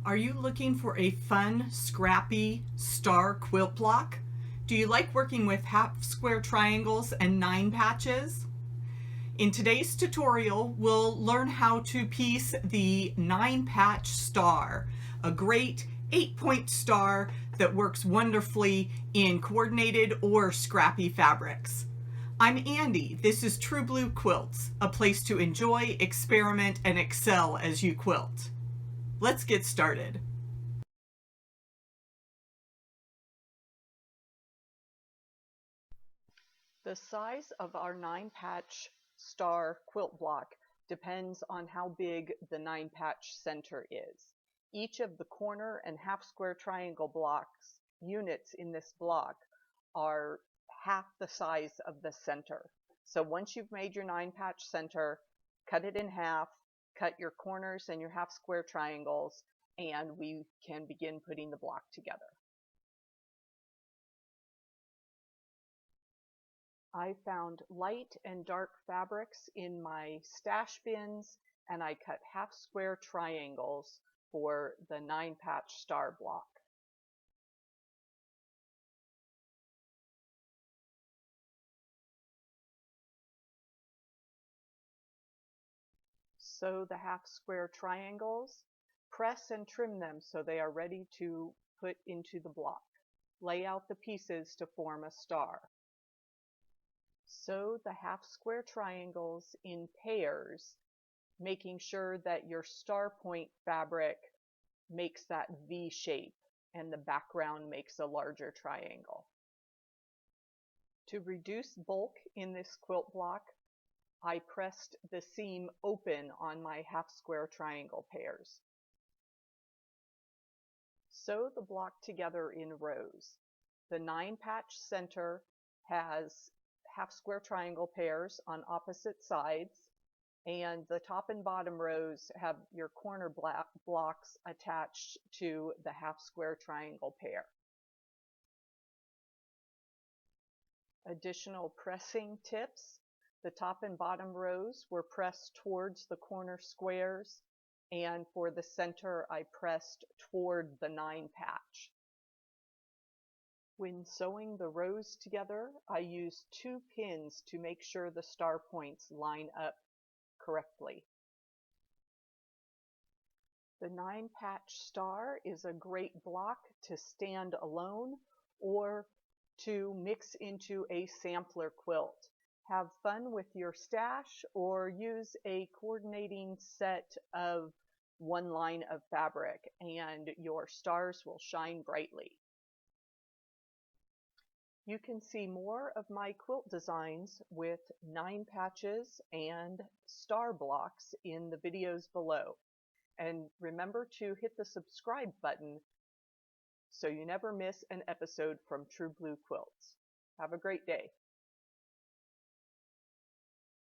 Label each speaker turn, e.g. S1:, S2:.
S1: Are you looking for a fun, scrappy star quilt block? Do you like working with half square triangles and 9 patches? In today's tutorial, we'll learn how to piece the 9 patch star, a great 8-point star that works wonderfully in coordinated or scrappy fabrics. I'm Andy. This is True Blue Quilts, a place to enjoy, experiment, and excel as you quilt. Let's get started.
S2: The size of our 9-patch star quilt block depends on how big the 9-patch center is. Each of the corner and half square triangle blocks units in this block are half the size of the center. So once you've made your 9-patch center, cut it in half, cut your corners and your half square triangles, and we can begin putting the block together. I found light and dark fabrics in my stash bins, and I cut half square triangles for the 9-patch star block. Sew the half square triangles, press and trim them so they are ready to put into the block. Lay out the pieces to form a star. Sew the half square triangles in pairs, making sure that your star point fabric makes that V shape and the background makes a larger triangle. To reduce bulk in this quilt block, I pressed the seam open on my half square triangle pairs. Sew the block together in rows. The 9-patch center has half square triangle pairs on opposite sides, and the top and bottom rows have your corner blocks attached to the half square triangle pair. Additional pressing tips: the top and bottom rows were pressed towards the corner squares, and for the center I pressed toward the 9-patch. When sewing the rows together, I used 2 pins to make sure the star points line up correctly. The 9-patch star is a great block to stand alone or to mix into a sampler quilt. Have fun with your stash or use a coordinating set of 1 line of fabric and your stars will shine brightly. You can see more of my quilt designs with 9 patches and star blocks in the videos below. And remember to hit the subscribe button so you never miss an episode from True Blue Quilts. Have a great day.